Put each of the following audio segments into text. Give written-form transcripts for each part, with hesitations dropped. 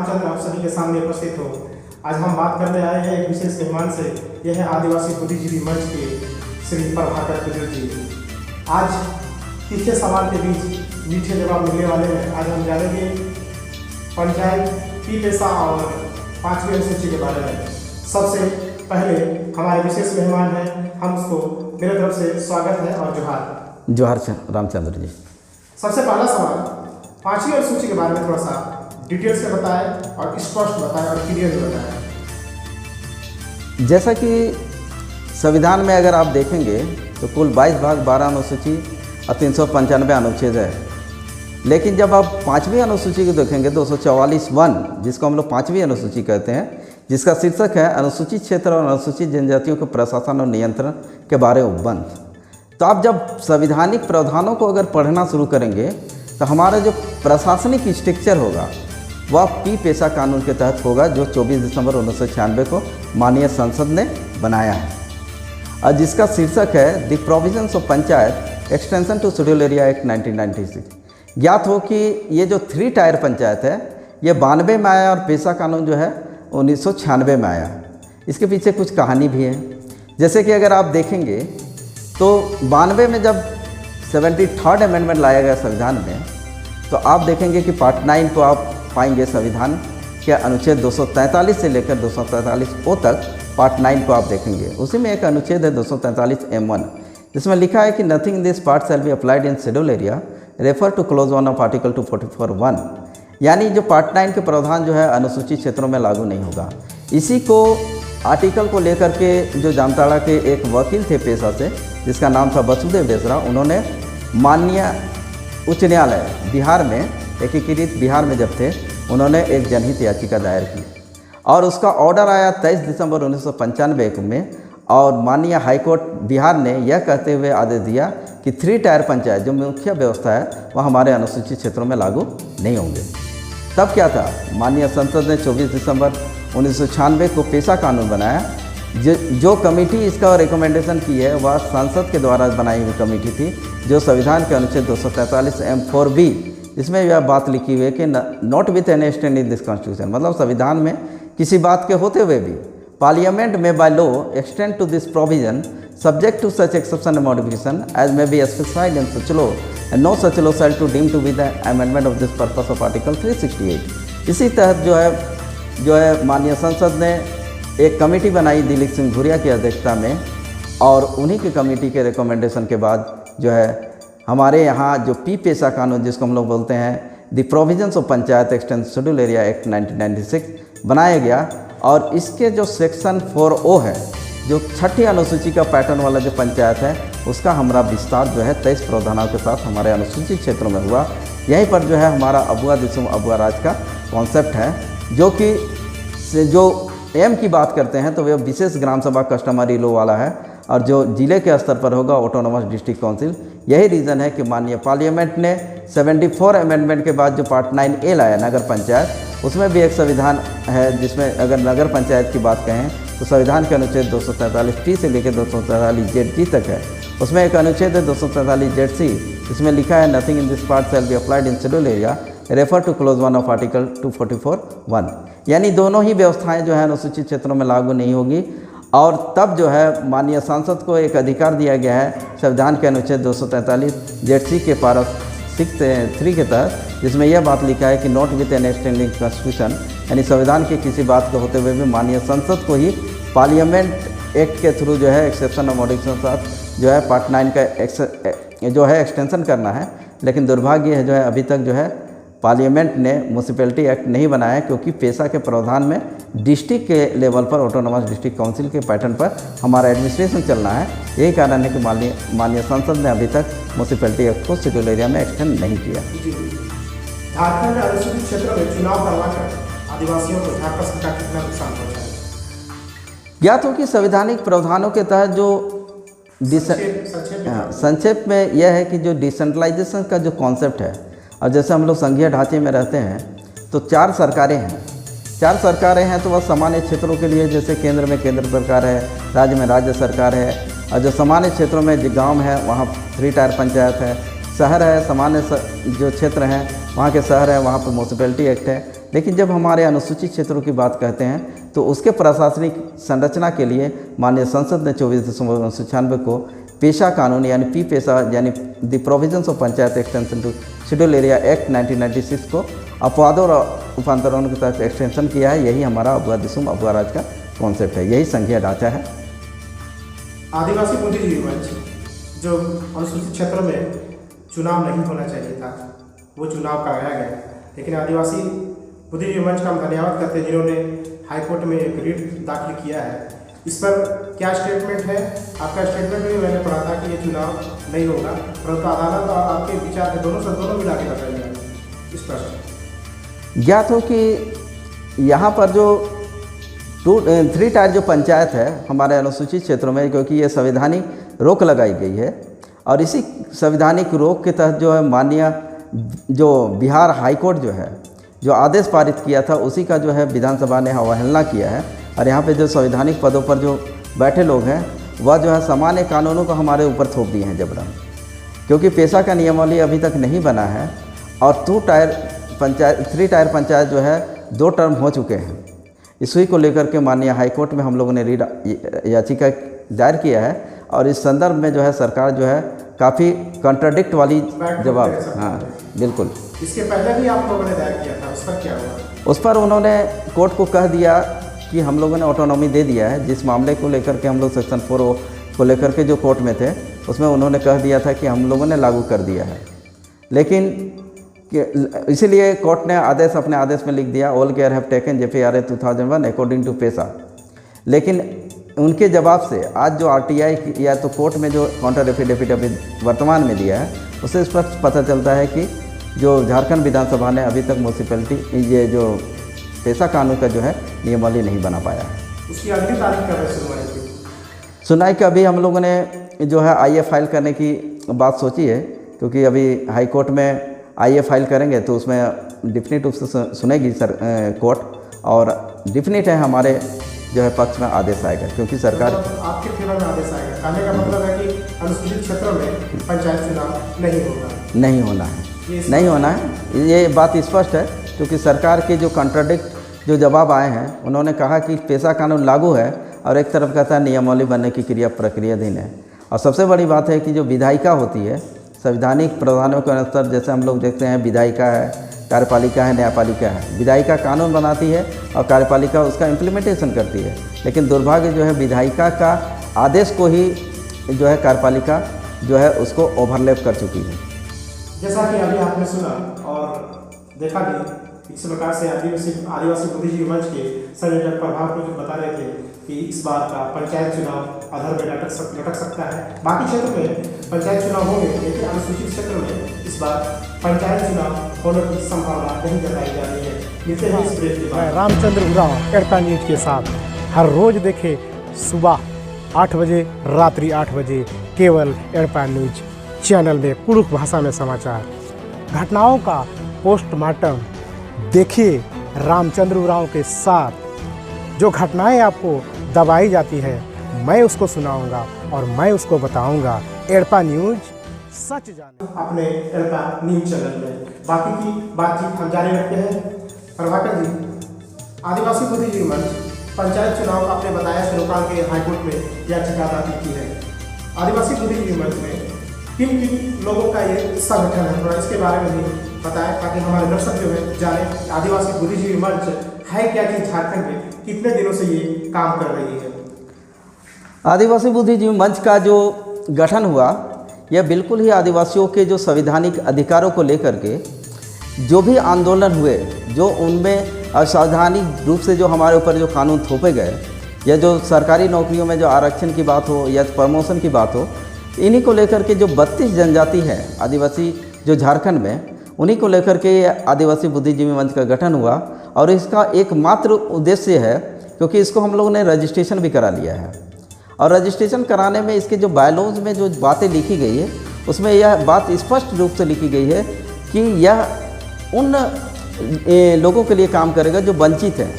रामचंद्र आप सभी के सामने उपस्थित हो। आज हम बात करने आए हैं एक विशेष मेहमान से। यह है आदिवासी बुद्धिजीवी मंच के श्री प्रभाकर कुजूर जी। आज तीखे सवाल के बीच मीठे जवाब मिलने वाले हैं। आज हम जानेंगे पंचायत पी पेशा और 5वीं अनुसूची के बारे में। सबसे पहले हमारे विशेष मेहमान हैं, हम उसको मेरे तरफ से स्वागत है और जोहार। जोहार रामचंद्र जी। सबसे पहला सवाल 5वीं अनुसूची के बारे में थोड़ा सा डिटेल से बताएं और स्पष्ट बताएं और क्लियर बताएं। जैसा कि संविधान में अगर आप देखेंगे तो कुल 22 भाग 12 अनुसूची और 395 अनुच्छेद है। लेकिन जब आप 5वीं अनुसूची को देखेंगे 244(1), जिसको हम लोग 5वीं अनुसूची कहते हैं, जिसका शीर्षक है अनुसूचित क्षेत्र और अनुसूचित जनजातियों के प्रशासन और नियंत्रण के बारे में उपबंध। तो आप जब संवैधानिक प्रावधानों को अगर पढ़ना शुरू करेंगे तो हमारा जो प्रशासनिक स्ट्रक्चर होगा वह पी पेशा कानून के तहत होगा, जो 24 दिसंबर 1996 को माननीय संसद ने बनाया है और जिसका शीर्षक है the provisions of panchayat extension to schedule area act 1996। ज्ञात हो कि ये जो 3 टायर पंचायत है ये 92 में आया और पेशा कानून जो है 1996 में आया। इसके पीछे कुछ कहानी भी है। जैसे कि अगर आप देखेंगे तो 92 में जब 73rd अमेंडमेंट लाया गया संविधान में, तो आप देखेंगे कि पार्ट 9 को आप पाएंगे संविधान के अनुच्छेद 243 से लेकर 243O तक पार्ट 9 को आप देखेंगे। उसी में एक अनुच्छेद है 243M1, जिसमें लिखा है कि nothing in this part shall be applied in schedule area refer to clause 1 of article 244(1), यानी जो पार्ट 9 के प्रावधान जो है अनुसूचित क्षेत्रों में लागू नहीं होगा। इसी को आर्टिकल को लेकर के जो जामताड़ा के एक वकील थे पेशा से, जिसका नाम था वसुदेव बेसरा, उन्होंने माननीय उच्च न्यायालय बिहार में, एकीकृत बिहार में जब थे, उन्होंने एक जनहित याचिका दायर की और उसका ऑर्डर आया 23 दिसंबर 1995 में। और माननीय हाईकोर्ट बिहार ने यह कहते हुए आदेश दिया कि 3 टायर पंचायत जो मुख्य व्यवस्था है वह हमारे अनुसूचित क्षेत्रों में लागू नहीं होंगे। तब क्या था, माननीय संसद ने 24 दिसंबर 1996 को पेशा कानून बनाया। जो कमेटी इसका रिकमेंडेशन की है वह संसद के द्वारा बनाई हुई कमेटी थी, जो संविधान के अनुच्छेद 243M4B, इसमें यह बात लिखी हुई है कि not with any stand in this constitution, मतलब संविधान में किसी बात के होते हुए भी पार्लियामेंट में by law extend to this provision subject to such exception and modification as may be specified in such law and no such law shall to deem to be the amendment of this purpose of article 368। इसी तहत जो है माननीय संसद ने एक committee बनाई दिलीप सिंह भूरिया की अध्यक्षता में, और उन्हीं की कमेटी के रिकमेंडेशन के बाद जो है हमारे यहाँ जो पी पेशा कानून, जिसको हम लोग बोलते हैं the provisions of panchayat extension schedule area act 1996, बनाया गया। और इसके जो सेक्शन 4O है, जो 6ठी अनुसूची का पैटर्न वाला जो पंचायत है, उसका हमारा विस्तार जो है 23 प्रावधानों के साथ हमारे अनुसूचित क्षेत्रों में हुआ। यहीं पर जो है हमारा अबुआ दिसुम अबुआ राज का कॉन्सेप्ट है, जो कि जो एम की बात करते हैं तो वह विशेष ग्राम सभा कस्टमरी लॉ वाला है, और जो जिले के स्तर पर होगा ऑटोनोमस डिस्ट्रिक्ट काउंसिल। यही रीज़न है कि माननीय पार्लियामेंट ने 74 अमेंडमेंट के बाद जो पार्ट 9A लाया नगर पंचायत, उसमें भी एक संविधान है, जिसमें अगर नगर पंचायत की बात कहें तो संविधान के अनुच्छेद 243T से लेकर 243ZG तक है। उसमें एक अनुच्छेद है 243ZC, इसमें लिखा है nothing in this part shall be applied in schedule area refer to clause 1 of article 244(1), यानी दोनों ही व्यवस्थाएं जो है अनुसूचित क्षेत्रों में लागू नहीं होगी। और तब जो है माननीय सांसद को एक अधिकार दिया गया है संविधान के अनुच्छेद 243ZC के पारा 6(3) के तहत, जिसमें यह बात लिखा है कि not with an standing constitution, यानी संविधान के किसी बात के होते हुए भी माननीय संसद को ही पार्लियामेंट एक्ट के थ्रू जो है एक्सेप्शन और मॉडिफिकेशन के साथ जो है पार्ट 9 का जो है एक्सटेंशन करना है। लेकिन दुर्भाग्य है जो है अभी तक जो है पार्लियामेंट ने म्यूनिसिपैलिटी एक्ट नहीं बनाया है, क्योंकि पेशा के प्रावधान में डिस्ट्रिक्ट के लेवल पर ऑटोनोमस डिस्ट्रिक्ट काउंसिल के पैटर्न पर हमारा एडमिनिस्ट्रेशन चलना है। यही कारण है कि माननीय संसद ने अभी तक म्यूनिसिपैलिटी एक्ट को शेड्यूल एरिया में एक्सटेंड नहीं किया। झारखंड में अनुसूचित क्षेत्रों में चुनाव करवाकर आदिवासियों को झारखंड सरकार कितना नुकसान पहुँचा है? ज्ञात हो कि संवैधानिक प्रावधानों के तहत जो संक्षेप में यह है कि जो डिसेंट्रलाइजेशन का जो कॉन्सेप्ट है, और जैसे हम लोग संघीय ढांचे में रहते हैं तो 4 सरकारें हैं, तो वह सामान्य क्षेत्रों के लिए जैसे केंद्र में केंद्र सरकार है, राज्य में राज्य सरकार है, और जो सामान्य क्षेत्रों में जो गांव है वहाँ 3 टायर पंचायत है, शहर है, सामान्य जो क्षेत्र हैं वहाँ के शहर है, वहाँ पर म्यूनिसिपैलिटी एक्ट है। लेकिन जब हमारे अनुसूचित क्षेत्रों की बात कहते हैं तो उसके प्रशासनिक संरचना के लिए माननीय संसद ने 24/1996 को पेशा कानून यानी पी पेशा यानी the provisions of panchayat extension to schedule area act 1996 को अपवादों और उपांतरणों के तहत एक्सटेंशन किया है। यही हमारा अबुआ दिसुम अबुआ राज का कॉन्सेप्ट है, यही संघीय ढांचा है। आदिवासी बुद्धिजीवी मंच जो अनुसूचित क्षेत्रों में चुनाव नहीं होना चाहिए था, वो चुनाव कराया गया, लेकिन आदिवासी बुद्धिजीवी मंच का हम धन्यवाद करते हैं जिन्होंने हाईकोर्ट में एक रिट दाखिल किया है। इस पर क्या स्टेटमेंट है? आपका स्टेटमेंट भी मैंने पढ़ा था कि ये चुनाव नहीं होगा, परंतु अदालत और आपके विचार के दोनों मिला के बताइए इस प्रश्न। ज्ञात हो कि यहाँ पर जो 3 टायर जो पंचायत है हमारे अनुसूचित क्षेत्रों में, क्योंकि ये संवैधानिक रोक लगाई गई है और इसी संवैधानिक रोक के तहत जो है माननीय जो बिहार हाईकोर्ट जो है जो आदेश पारित किया था उसी का जो है विधानसभा ने अवहेलना किया है। और यहाँ पे जो संवैधानिक पदों पर जो बैठे लोग हैं वह जो है सामान्य कानूनों को हमारे ऊपर थोप दिए हैं जबरन, क्योंकि पेशा का नियमावली अभी तक नहीं बना है और 3 टायर पंचायत जो है 2 टर्म हो चुके हैं। इसी को लेकर के माननीय हाईकोर्ट में हम लोगों ने याचिका दायर किया है और इस संदर्भ में जो है सरकार जो है काफ़ी कॉन्ट्राडिक्ट वाली जवाब, हाँ बिल्कुल। इसके पहले भी आप लोगों ने दायर किया था, उस पर क्या हुआ? उस पर उन्होंने कोर्ट को कह दिया कि हम लोगों ने ऑटोनॉमी दे दिया है। जिस मामले को लेकर के हम लोग सेक्शन 4 को लेकर के जो कोर्ट में थे उसमें उन्होंने कह दिया था कि हम लोगों ने लागू कर दिया है, लेकिन इसीलिए कोर्ट ने अपने आदेश में लिख दिया all care have taken JPRA 2001 according to PESA. लेकिन उनके जवाब से आज जो RTI या तो कोर्ट में जो काउंटर एफिडेविट अभी वर्तमान में दिया है उससे स्पष्ट पता चलता है कि जो झारखंड विधानसभा ने अभी तक म्यूनसिपैलिटी ये जो पेशा कानून का जो है नियमावली नहीं बना पाया है। उसकी अगली तारीख कब है सुनवाई का? अभी हम लोगों ने जो है IA फाइल करने की बात सोची है, क्योंकि अभी हाई कोर्ट में IA फाइल करेंगे तो उसमें डिफिनिट रूप से सुनेगी कोर्ट, और डिफिनिट है हमारे जो है पक्ष में आदेश आएगा, क्योंकि सरकार तो आपके फेवर में आदेश आएगा। कहने का मतलब है कि अनुसूचित क्षेत्रों में पंचायत चुनाव नहीं होगा, नहीं होना है, नहीं होना है, ये बात स्पष्ट है। क्योंकि सरकार के जो कॉन्ट्राडिक्ट जो जवाब आए हैं उन्होंने कहा कि पेशा कानून लागू है और एक तरफ कहता है नियमावली बनने की प्रक्रियाधीन है। और सबसे बड़ी बात है कि जो विधायिका होती है संवैधानिक प्रावधानों के अनुसार, जैसे हम लोग देखते हैं विधायिका है, कार्यपालिका है, न्यायपालिका है। विधायिका कानून बनाती है और कार्यपालिका उसका इम्प्लीमेंटेशन करती है, लेकिन दुर्भाग्य जो है विधायिका का आदेश को ही जो है कार्यपालिका जो है उसको ओवरलैप कर चुकी है। जैसा कि अभी आपने सुना और देखा भी, इस प्रकार से आदिवासी बुद्धिजीवी मंच के संयोजक प्रभाव को जो बता रहे थे कि इस बार का पंचायत चुनाव अधर में लटक सकता है। बाकी क्षेत्र में पंचायत चुनाव होंगे, लेकिन अनुसूचित क्षेत्र में इस बार पंचायत चुनाव होने की संभावना नहीं जताई जा रही है। मिलते हैं इस ब्रेक के बाद। रामचंद्र उरांव एड़पा न्यूज के साथ हर रोज देखें सुबह 8 बजे, रात्रि 8 बजे केवल एड़पा न्यूज चैनल में कुड़ुख भाषा में समाचार। घटनाओं का पोस्टमार्टम देखिए रामचंद्र उरांव के साथ। जो घटनाएं आपको दबाई जाती है मैं उसको सुनाऊंगा और मैं उसको बताऊंगा। एड़पा न्यूज सच जाने अपने एड़पा न्यूज चैनल में। बाकी की बातचीत हम जारी रखते हैं। प्रभाकर जी, आदिवासी बुद्धिजीवी मंच पंचायत चुनाव आपने बताया सरोकार के हाईकोर्ट में याचिका दाखिल की है। आदिवासी बुद्धिजीवी मंच में किन किन लोगों का ये संगठन है, थोड़ा इसके बारे में भी बताएं ताकि हमारे दर्शक जो है जाने आदिवासी बुद्धिजीवी मंच है क्या चीज, झारखंड में कितने दिनों से ये काम कर रही है। आदिवासी बुद्धिजीवी मंच का जो गठन हुआ यह बिल्कुल ही आदिवासियों के जो संवैधानिक अधिकारों को लेकर के जो भी आंदोलन हुए, जो उनमें असंवैधानिक रूप से जो हमारे ऊपर जो कानून थोपे गए, या जो सरकारी नौकरियों में जो आरक्षण की बात हो या प्रमोशन की बात हो, इन्हीं को लेकर के जो 32 जनजाति है आदिवासी जो झारखंड में, उन्हीं को लेकर के आदिवासी बुद्धिजीवी मंच का गठन हुआ। और इसका एकमात्र उद्देश्य है, क्योंकि इसको हम लोगों ने रजिस्ट्रेशन भी करा लिया है, और रजिस्ट्रेशन कराने में इसके जो बायलॉज में जो बातें लिखी गई है उसमें यह बात स्पष्ट रूप से लिखी गई है कि यह उन लोगों के लिए काम करेगा जो वंचित हैं,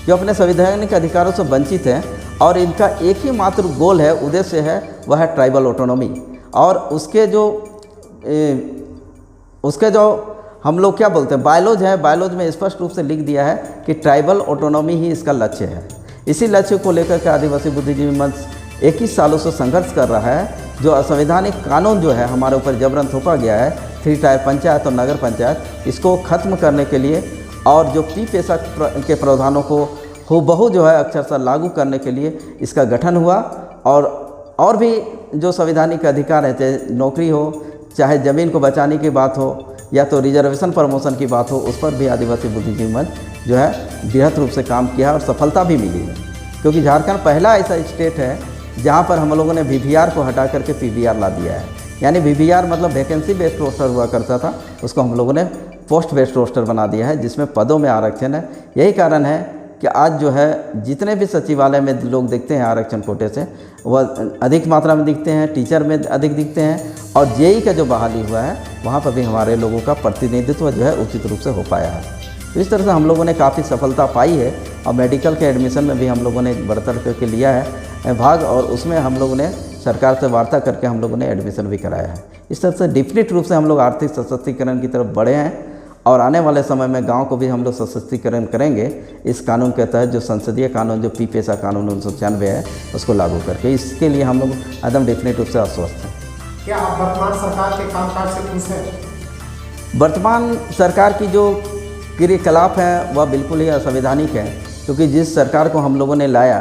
जो अपने संवैधानिक अधिकारों से वंचित हैं, और इनका एक ही मात्र गोल है, उद्देश्य है, वह है ट्राइबल ऑटोनॉमी। और उसके जो हम लोग क्या बोलते हैं, बायलॉज है, बायलॉज में स्पष्ट रूप से लिख दिया है कि ट्राइबल ऑटोनॉमी ही इसका लक्ष्य है। इसी लक्ष्य को लेकर के आदिवासी बुद्धिजीवी मंच 21 सालों से संघर्ष कर रहा है। जो असंवैधानिक कानून जो है हमारे ऊपर जबरन थोपा गया है 3 टायर पंचायत और नगर पंचायत, इसको ख़त्म करने के लिए और जो पी पेशा के प्रावधानों को हूबहू जो है अक्षरशः लागू करने के लिए इसका गठन हुआ। और भी जो संवैधानिक अधिकार है, चाहे नौकरी हो, चाहे ज़मीन को बचाने की बात हो, या तो रिजर्वेशन प्रमोशन की बात हो, उस पर भी आदिवासी बुद्धिजीवी मंच जो है बृहत रूप से काम किया और सफलता भी मिली है। क्योंकि झारखंड पहला ऐसा स्टेट है जहां पर हम लोगों ने VVR को हटा करके PVR ला दिया है। यानी VVR मतलब वैकेंसी बेस्ड रोस्टर हुआ करता था, उसको हम लोगों ने पोस्ट बेस्ड रोस्टर बना दिया है, जिसमें पदों में आरक्षण है। यही कारण है कि आज जो है जितने भी सचिवालय में लोग दिखते हैं आरक्षण कोटे से, वह अधिक मात्रा में दिखते हैं, टीचर में अधिक दिखते हैं, और JEE का जो बहाली हुआ है वहाँ पर भी हमारे लोगों का प्रतिनिधित्व जो है उचित रूप से हो पाया है। तो इस तरह से हम लोगों ने काफ़ी सफलता पाई है। और मेडिकल के एडमिशन में भी हम लोगों ने बढ़तर करके लिया है भाग, और उसमें हम लोगों ने सरकार से वार्ता करके हम लोगों ने एडमिशन भी कराया है। इस तरह से डेफिनेट रूप से हम लोग आर्थिक सशक्तिकरण की तरफ बढ़े हैं, और आने वाले समय में गांव को भी हम लोग सशक्तिकरण करेंगे इस कानून के तहत, जो संसदीय कानून, जो पी पेशा कानून 1996 है, उसको लागू करके। इसके लिए हम लोग एकदम डेफिनेट रूप से आश्वस्त हैं। क्या आप वर्तमान सरकार के कामकाज से खुश हैं? वर्तमान सरकार की जो क्रियाकलाप हैं वह बिल्कुल ही असंवैधानिक है, क्योंकि जिस सरकार को हम लोगों ने लाया,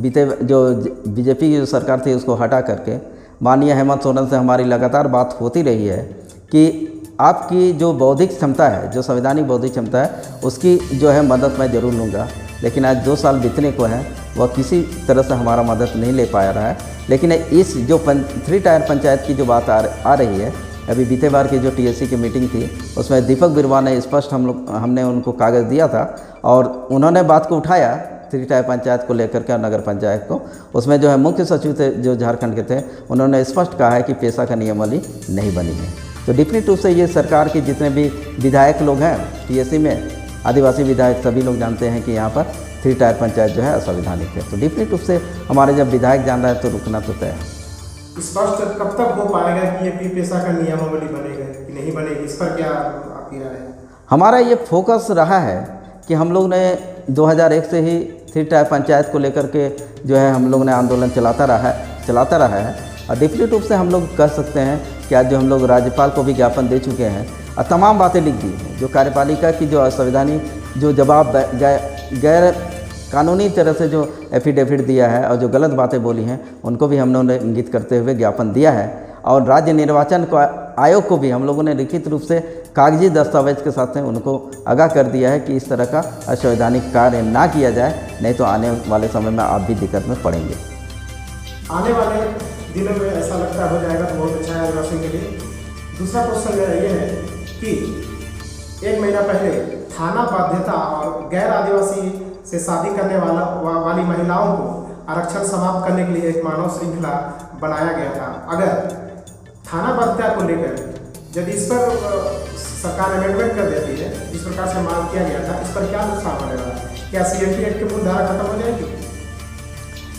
बीते जो BJP की जो सरकार थी उसको हटा करके माननीय हेमंत सोरेन से हमारी लगातार बात होती रही है कि आपकी जो बौद्धिक क्षमता है, जो संवैधानिक बौद्धिक क्षमता है, उसकी जो है मदद मैं ज़रूर लूँगा। लेकिन आज 2 साल बीतने को है, वह किसी तरह से हमारा मदद नहीं ले पा रहा है। लेकिन इस जो 3 टायर पंचायत की जो बात आ रही है, अभी बीते बार की जो TSC की मीटिंग थी उसमें दीपक बिरवा ने स्पष्ट हमने उनको कागज़ दिया था, और उन्होंने बात को उठाया 3 टायर पंचायत को लेकर के, नगर पंचायत को। उसमें जो है मुख्य सचिव थे जो झारखंड के थे, उन्होंने स्पष्ट कहा है कि पेशा का नियमावली नहीं बनी है। तो डेफिनेट रूप से ये सरकार के जितने भी विधायक लोग हैं TSC में, आदिवासी विधायक, सभी लोग जानते हैं कि यहाँ पर 3 टायर पंचायत जो है असंवैधानिक है। तो डेफिनेट रूप से हमारे जब विधायक जान रहा है तो रुकना तो तय है। स्पष्ट कब तक हो पाएगा कि ये पी पेशा का नियमावली बनेगा कि नहीं बनेगी, इस पर क्या आपकी राय है? हमारा ये फोकस रहा है कि हम लोग ने 2001 से ही 3 टायर पंचायत को लेकर के जो है हम लोग ने आंदोलन चलाता रहा है। और डेफिनेट रूप से हम लोग कह सकते हैं कि आज जो हम लोग राज्यपाल को भी ज्ञापन दे चुके हैं और तमाम बातें लिख दी हैं, जो कार्यपालिका की जो असंवैधानिक जो जवाब गैर कानूनी तरह से जो एफिडेविट दिया है और जो गलत बातें बोली हैं, उनको भी हम लोगों ने इंगित करते हुए ज्ञापन दिया है। और राज्य निर्वाचन आयोग को भी हम लोगों ने लिखित रूप से कागजी दस्तावेज के साथ में उनको आगाह कर दिया है कि इस तरह का असंवैधानिक कार्य ना किया जाए, नहीं तो आने वाले समय में आप भी दिक्कत में पड़ेंगे। आने वाले दिनों में ऐसा लगता हो जाएगा तो बहुत अच्छा है आदिवासी के लिए। दूसरा क्वेश्चन मेरा ये है कि 1 महीना पहले थाना बाध्यता और गैर आदिवासी से शादी करने वाली महिलाओं को आरक्षण समाप्त करने के लिए एक मानव श्रृंखला बनाया गया था। अगर थाना बाध्यता को लेकर यदि इस पर सरकार अमेंडमेंट कर देती है, जिस प्रकार से मांग किया गया था, इस पर क्या नुकसान होने वाला है? क्या CNT एक्ट की मूल धारा खत्म हो जाएगी?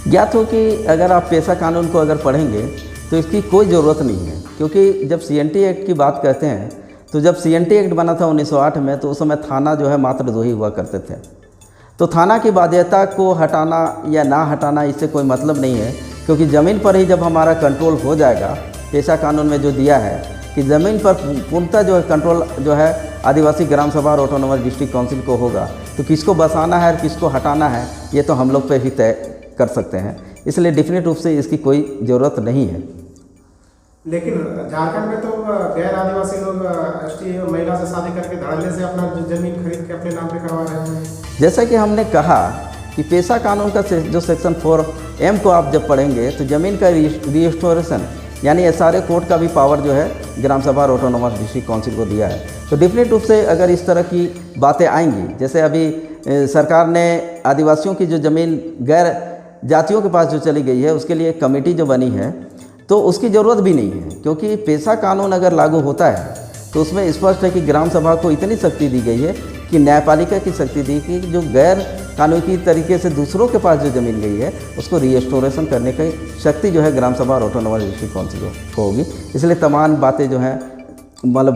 ज्ञात हो कि अगर आप पेशा कानून को अगर पढ़ेंगे तो इसकी कोई ज़रूरत नहीं है, क्योंकि जब CNT एक्ट की बात कहते हैं तो जब CNT एक्ट बना था 1908 में, तो उस समय थाना जो है मात्र 2 ही हुआ करते थे। तो थाना की बाध्यता को हटाना या ना हटाना इससे कोई मतलब नहीं है, क्योंकि ज़मीन पर ही जब हमारा कंट्रोल हो जाएगा, पेशा कानून में जो दिया है कि ज़मीन पर पूर्णतः जो है कंट्रोल जो है आदिवासी ग्राम सभा और ऑटोनोमस डिस्ट्रिक्ट काउंसिल को होगा, तो किसको बसाना है और किसको हटाना है ये तो हम लोग पे ही तय कर सकते हैं। इसलिए डेफिनेट रूप से इसकी कोई ज़रूरत नहीं है। लेकिन झारखंड में तो गैर आदिवासी लोग ST महिला से शादी करके धड़ल्ले से अपना जमीन खरीद के अपने नाम पे करवा रहे हैं। जैसा कि हमने कहा कि पेशा कानून का जो सेक्शन 4M को आप जब पढ़ेंगे तो ज़मीन का रिस्टोरेशन यानी SRA कोर्ट का भी पावर जो है ग्राम सभा और ऑटोनोमस डिस्ट्रिक्ट काउंसिल को दिया है। तो डेफिनेट रूप से अगर इस तरह की बातें आएंगी, जैसे अभी सरकार ने आदिवासियों की जो ज़मीन गैर जातियों के पास जो चली गई है उसके लिए कमेटी जो बनी है, तो उसकी ज़रूरत भी नहीं है, क्योंकि पेशा कानून अगर लागू होता है तो उसमें स्पष्ट है कि ग्राम सभा को इतनी शक्ति दी गई है कि न्यायपालिका की शक्ति दी कि जो गैर कानूनी तरीके से दूसरों के पास जो ज़मीन गई है उसको रिस्टोरेशन करने की शक्ति जो है ग्राम सभा और ऑटोनोमस डिस्ट्रिक्ट काउंसिल को होगी। इसलिए तमाम बातें जो हैं मतलब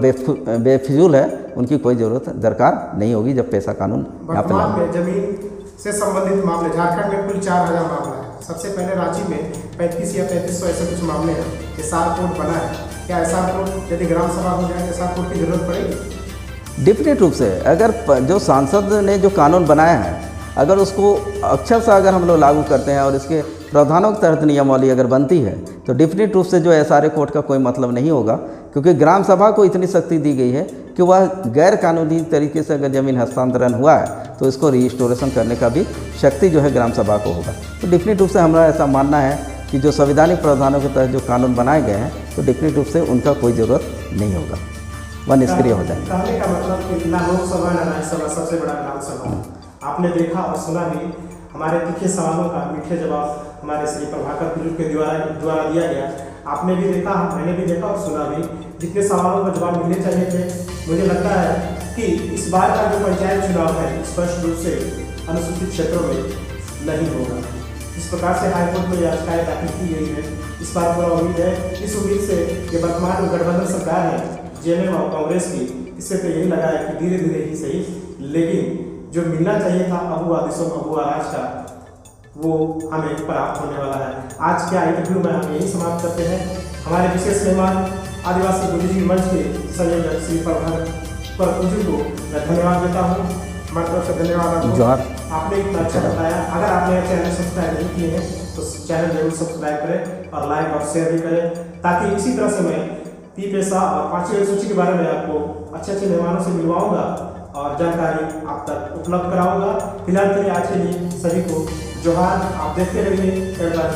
बेफिजूल है, उनकी कोई ज़रूरत दरकार नहीं होगी जब पेशा कानून यहाँ पर वर्तमान में जमीन से संबंधित मामले झारखंड में कुल 4000 मामला है। सबसे पहले रांची में 35 या 3500 ऐसे कुछ मामले हैं। एसआर कोर्ट बना है, क्या एसआर कोर्ट यदि ग्राम सभा हो जाए एसआर कोर्ट की जरूरत पड़ेगी? डिफिनेट रूप से अगर जो सांसद ने जो कानून बनाया है अगर उसको अक्षरशः अगर हम लोग लागू करते हैं और इसके प्रावधानों के तहत नियमावली अगर बनती है तो डिफिनेट रूप से जो एसआरए कोर्ट का कोई मतलब नहीं होगा, क्योंकि ग्राम सभा को इतनी शक्ति दी गई है कि वह गैर कानूनी तरीके से अगर ज़मीन हस्तांतरण हुआ है तो इसको रिस्टोरेशन करने का भी शक्ति जो है ग्राम सभा को होगा। तो डिफिनेट रूप से हमारा ऐसा मानना है कि जो संवैधानिक प्रावधानों के तहत जो कानून बनाए गए हैं तो डिफिनेट रूप से उनका कोई ज़रूरत नहीं होगा, वह निष्क्रिय हो जाएंगे। कहने का मतलब कि ना लोकसभा ना राज्यसभा, सबसे बड़ा ग्राम सभा। आपने देखा और सुना भी, हमारे तीखे सवालों का मीठे जवाब हमारे श्री प्रभाकर बुजुर्ग के द्वारा दिया गया। आपने भी देखा, मैंने भी देखा और सुना भी। जितने सवालों का जवाब मिलने चाहिए थे, मुझे लगता है कि इस बार का जो पंचायत चुनाव है स्पष्ट रूप से अनुसूचित क्षेत्रों में नहीं होगा। इस प्रकार से हाईकोर्ट में याचिकाएं दाखिल की गई है, इस बार पूरा उम्मीद है। इस उम्मीद से ये वर्तमान गठबंधन सरकार है जेएमएम और कांग्रेस की, इससे तो यही लगा है कि धीरे धीरे ही सही, लेकिन जो मिलना चाहिए था अबुआ दिशों अबुआ राज का, वो हमें प्राप्त होने वाला है। आज के इंटरव्यू में हम यही समाप्त करते हैं। हमारे विशेष मेहमान आदिवासी बुद्धिजीवी मंच के संयोजक श्री प्रभाकर बुजुर्ग को मैं धन्यवाद देता हूँ। हमारी तरफ से धन्यवाद। आपने इतना अच्छा बताया। अगर आपने चैनल सब्सक्राइब नहीं किए हैं तो चैनल जरूर सब्सक्राइब करें और लाइक और शेयर भी करें, ताकि इसी तरह से मैं पी पेशा और 5वीं अनुसूची के बारे में आपको अच्छे अच्छे मेहमानों से मिलवाऊंगा और जानकारी आप तक उपलब्ध कराऊंगा। फिलहाल के लिए आज के लिए सभी को जोहार। आप देखते रहिए एडवाइस।